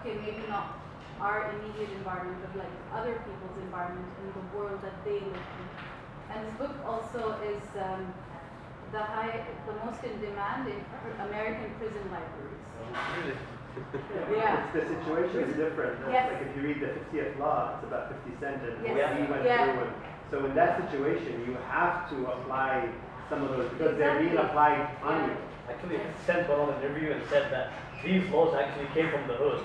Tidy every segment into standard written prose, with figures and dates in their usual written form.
okay, maybe not our immediate environment, but like other people's environment in the world that they live in. And this book also is the most in demand in American prison libraries. Really? Yeah. The situation is different. Yes. Like if you read the 50th Law, it's about 50 Cent and Yes. what he went through. And so in that situation, you have to apply some of those because they're being applied on you. Actually, Sent went on an interview and said that these laws actually came from the hood,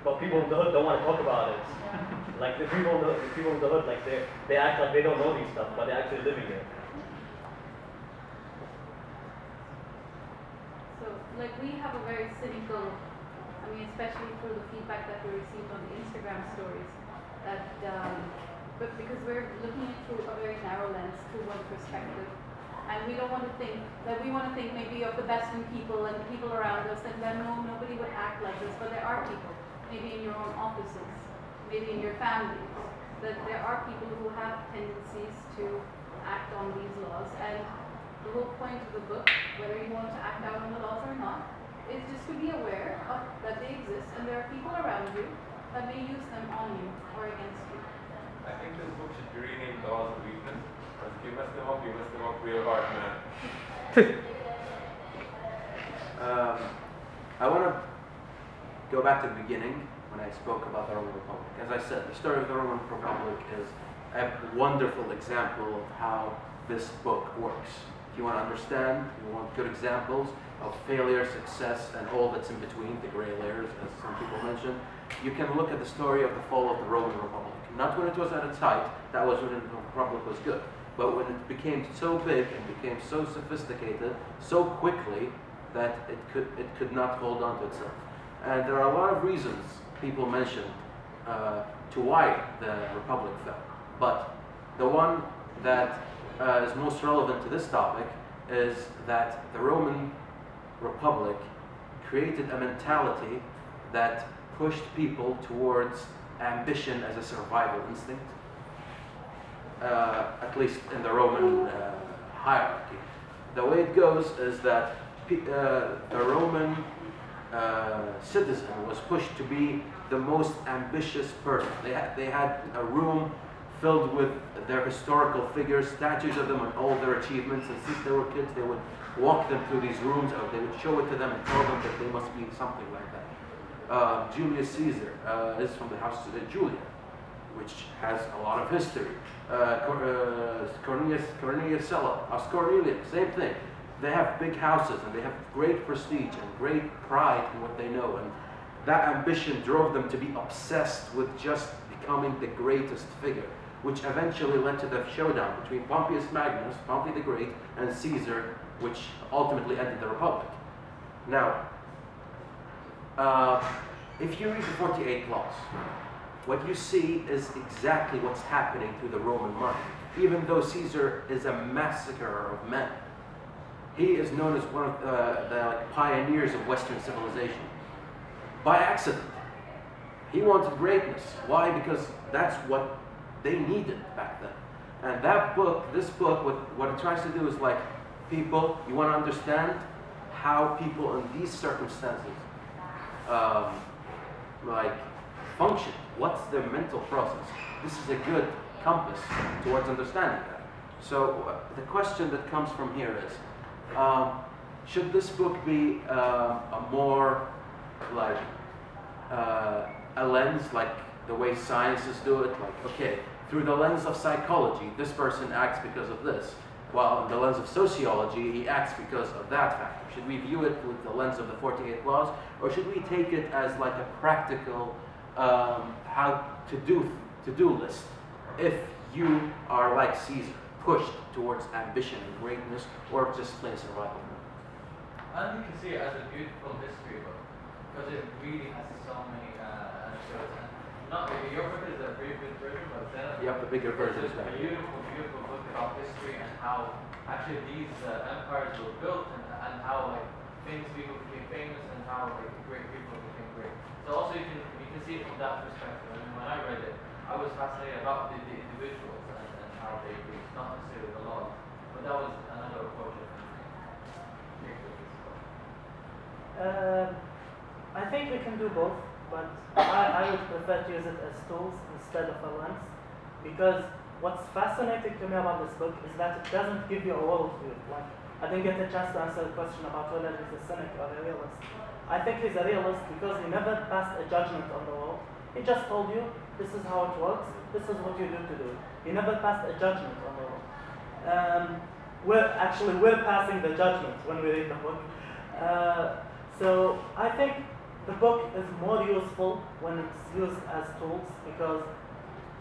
but people in the hood don't want to talk about it. Like the people in the hood, like they act like they don't know these stuff, but they're actually living it. So, like, we have a very cynical, especially through the feedback that we received on the Instagram stories, that, but because we're looking at through a very narrow lens, through one perspective, and we don't want to think, that we want to think maybe of the best in people and the people around us, and then no, nobody would act like this, but there are people, maybe in your own offices, maybe in your families, that there are people who have tendencies to act on these laws, and the whole point of the book, whether you want to act out on the laws or not, is just to be aware of that they exist and there are people around you that may use them on you or against you. I think this book should be renamed Laws of Weakness. Because if you mess them up, you mess them up real hard, man. I want to go back to the beginning when I spoke about the Roman Republic. As I said, the story of the Roman Republic is a wonderful example of how this book works. If you want to understand, you want good examples of failure, success, and all that's in between, the gray layers, as some people mentioned, you can look at the story of the fall of the Roman Republic. Not when it was at its height, that was when the Republic was good, but when it became so big and became so sophisticated so quickly that it could not hold on to itself. And there are a lot of reasons people mention to why the Republic fell, but the one that is most relevant to this topic is that the Roman Republic created a mentality that pushed people towards ambition as a survival instinct, at least in the Roman hierarchy. The way it goes is that the Roman citizen was pushed to be the most ambitious person. They had a room filled with their historical figures, statues of them and all their achievements, and since they were kids, they would walk them through these rooms, or they would show it to them and tell them that they must be something like that. Julius Caesar is from the house of Julia, which has a lot of history. Cornelius Sulla, Cornelius, same thing. They have big houses and they have great prestige and great pride in what they know, and that ambition drove them to be obsessed with just becoming the greatest figure, which eventually led to the showdown between Pompey the Great, and Caesar, which ultimately ended the Republic. Now, if you read the 48 Laws, what you see is exactly what's happening through the Roman mind. Even though Caesar is a massacrer of men, he is known as one of the pioneers of Western civilization. By accident. He wanted greatness. Why? Because that's what they needed back then. And this book, what it tries to do is people, you want to understand how people in these circumstances function. What's their mental process? This is a good compass towards understanding that. So the question that comes from here is, should this book be a more a lens, like the way sciences do it, through the lens of psychology, this person acts because of this, while in the lens of sociology, he acts because of that factor? Should we view it with the lens of the 48 Laws, or should we take it as a practical how to do list if you are like Caesar, pushed towards ambition and greatness, or just plain survival? I think you can see it as a beautiful history book, because it really has so many anecdotes. Not your book is a very good version, but then the bigger version is a beautiful, beautiful book about history and how actually these empires were built, and how famous people became famous, and how great people became great. So also you can see it from that perspective. I mean, when I read it, I was fascinated about the individuals and how they grew, not necessarily the laws. But that was another approach I think. I think we can do both. but I would prefer to use it as tools instead of a lens, because what's fascinating to me about this book is that it doesn't give you a worldview. Like, I didn't get a chance to answer the question about whether he's a cynic or a realist. I think he's a realist because he never passed a judgment on the world. He just told you, this is how it works, this is what you do to do. He never passed a judgment on the world. We're passing the judgment when we read the book. So I think the book is more useful when it's used as tools, because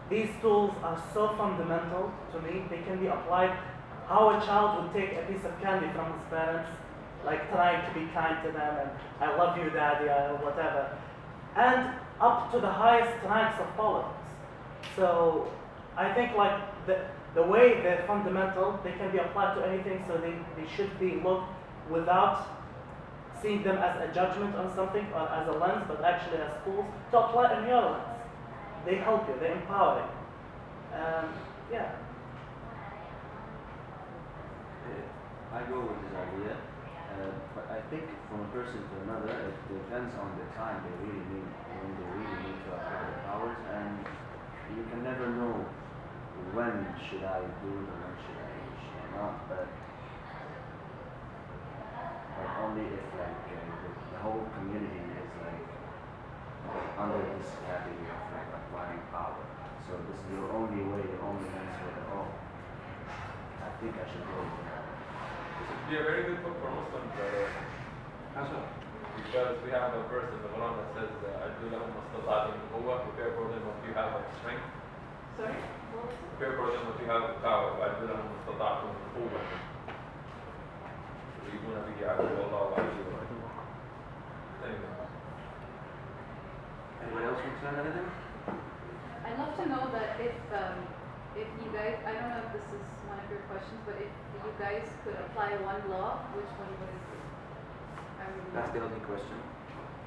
these tools are so fundamental to me. They can be applied how a child would take a piece of candy from his parents, like trying to be kind to them and I love you daddy or whatever, and up to the highest ranks of politics. So I think like the way they're fundamental, they can be applied to anything, so they should be looked without seeing them as a judgment on something or as a lens, but actually as tools to apply in your lens. They help you, they empower you. Yeah. I go with this idea, but I think from a person to another, it depends on the time they really need, when they really need to apply the powers, and you can never know when should I do it or when should I not, but only if like the whole community is like under this category of like applying power. So this is your only way, your only answer at all. I think I should go with that. This would be a very good book for Muslims. How so? Because we have a verse in the Quran that says, "Adu lahum mastata'tum min quwwah," prepare for them what you have of strength. Sorry? Prepare for them what you have of power. "Adu lahum mastata'tum min quwwah." يريدون به عدو الله وعدوه. Anyway. Anyone else want to say anything? I'd love to know that if you guys, I don't know if this is one of your questions, but if you guys could apply one law, which one would it be? That's the only question.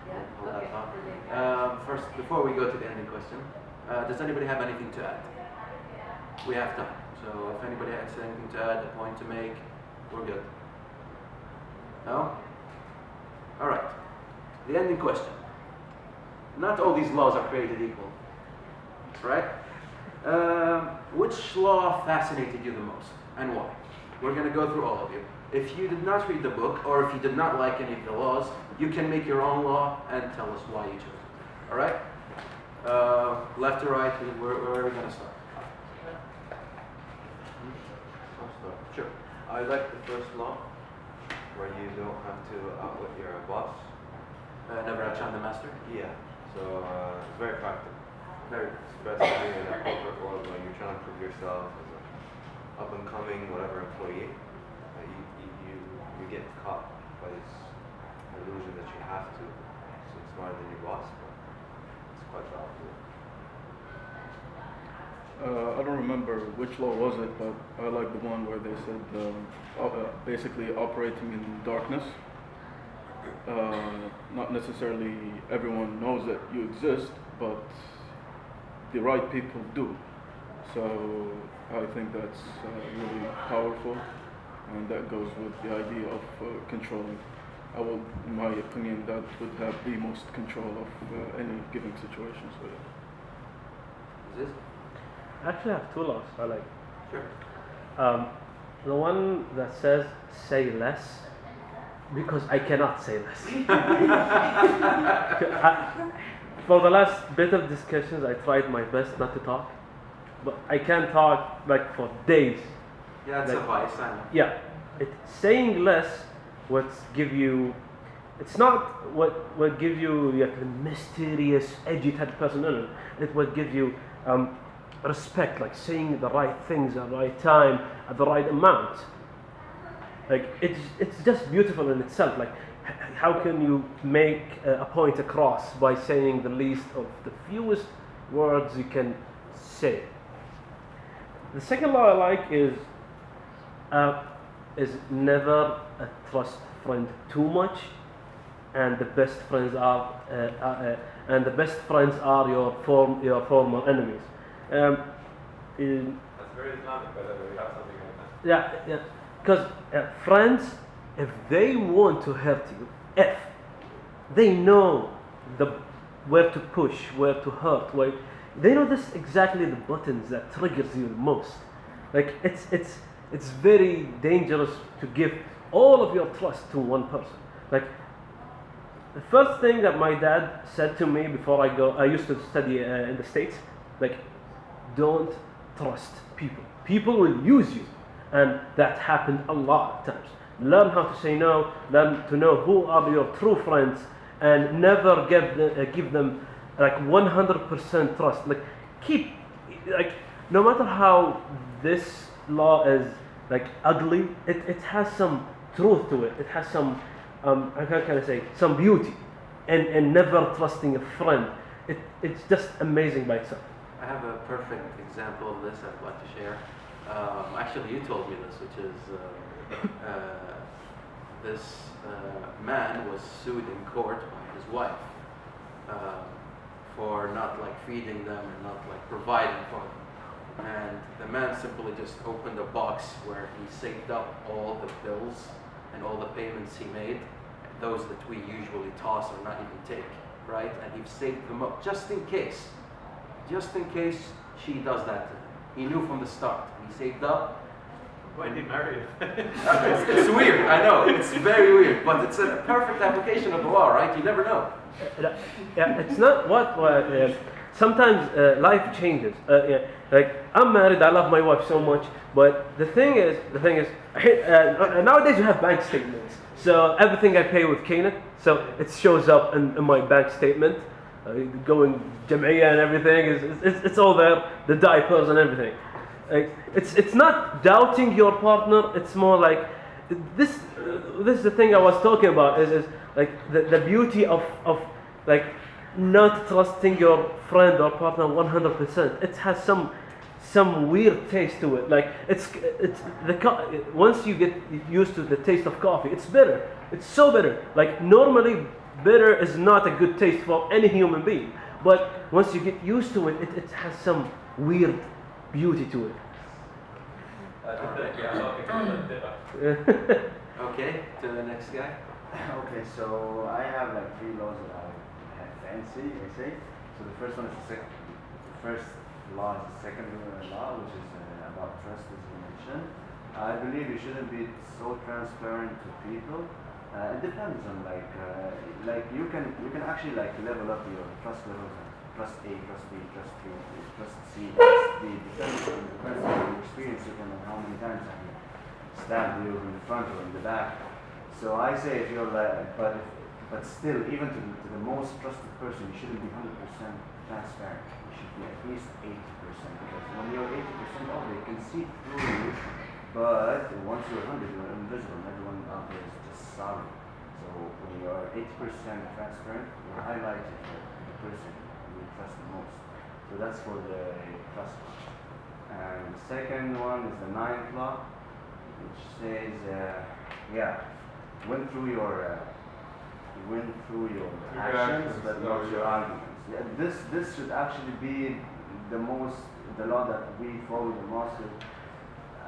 Yeah, Hold okay. that thought. First, before we go to the ending question, does anybody have anything to add? We have time. So if anybody has anything to add, a point to make, we're good. No? Alright. The ending question. Not all these laws are created equal. Right? Which law fascinated you the most and why? We're going to go through all of you. If you did not read the book, or if you did not like any of the laws, you can make your own law and tell us why you chose it. Alright? Left to right, where are we going to start? Sure. I like the first law, where you don't have to outwit your boss. Never outshine the master? Yeah, so it's very practical. Very. Especially in a corporate world when you're trying to prove yourself as an up-and-coming whatever employee, you get caught by this illusion that you have to, so it's smarter than your boss, but it's quite powerful. I don't remember which law was it, but I like the one where they said basically operating in darkness. Not necessarily everyone knows that you exist, but the right people do. So I think that's really powerful, and that goes with the idea of controlling. In my opinion, that would have the most control of any given situation. So yeah. Is this? I actually have two laws I like. Sure. The one that says say less, because I cannot say less. For the last bit of discussions, I tried my best not to talk, but I can talk like for days. Yeah, that's like, a vice, I know. Yeah, saying less what give you. It's not what give you like a mysterious, edgy type of person. No. It will give you respect, like saying the right things at the right time, at the right amount. Like it's just beautiful in itself. Like how can you make a point across by saying the least of the fewest words you can say? The second law I like is never trust friend too much, and the best friends are your former enemies. That's very Islamic, by the way. We have something like that. Yeah. Because friends, if they want to hurt you, if they know where to push, where to hurt, where they know this exactly the buttons that triggers you the most. Like it's very dangerous to give all of your trust to one person. Like the first thing that my dad said to me before I used to study in the States, like, don't trust people. People will use you, and that happened a lot of times. Learn how to say no. Learn to know who are your true friends, and never give them like 100% trust. Like no matter how this law is like ugly, it has some truth to it. It has some how can I say, some beauty, and never trusting a friend. It's just amazing by itself. I have a perfect example of this I'd like to share. Actually, you told me this, which is this man was sued in court by his wife for not like feeding them and not like providing for them. And the man simply just opened a box where he saved up all the bills and all the payments he made, those that we usually toss or not even take, right? And he saved them up just in case she does that to him. He knew from the start. He saved up. Why did he marry her? It's weird, I know. It's very weird, but it's a perfect application of the law, right? You never know. Yeah, it's not what sometimes life changes. Like I'm married, I love my wife so much, but the thing is, nowadays you have bank statements. So everything I pay with Kina, so it shows up in my bank statement. Going jam'iyya and everything it's all there, the diapers and everything. It's not doubting your partner. It's more like this is the thing I was talking about. Is like the beauty of like not trusting your friend or partner 100%. It has some weird taste to it. Like once you get used to the taste of coffee, it's bitter. It's so bitter. Like normally, bitter is not a good taste for any human being. But once you get used to it, it has some weird beauty to it. Okay, to the next guy. Okay, so I have like 3 laws that I fancy, I say. So the first one is the first law is the second law, which is about trust, as you mentioned. I believe you shouldn't be so transparent to people. It depends on like you can actually like level up your trust levels. Trust A, trust B, trust C, trust C, trust D. Depends on your experience with them and how many times have you stabbed you in the front or in the back. So I say if you're like, but still, even to the most trusted person, you shouldn't be 100% transparent. You should be at least 80%, because when you're 80% off, they can see through you. But once you're 100, you're invisible. Everyone out there is just solid. So when you're 80% transparent, you're highlighting the person you trust the most. So that's for the trust one. And the second one is the 9th law, which says, win through your actions, but not your arguments. Yeah, this should actually be the law that we follow the most.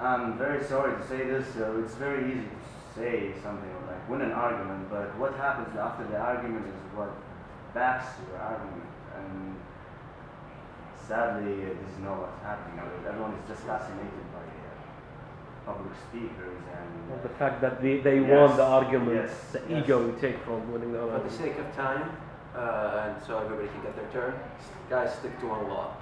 I'm very sorry to say this. It's very easy to say something like win an argument, but what happens after the argument is what backs your argument. And sadly, this is not what's happening. Everyone is just fascinated by public speakers and the fact that they won the argument, the ego yes. you take from winning the argument. For the sake of time, and so everybody can get their turn, guys, stick to one law.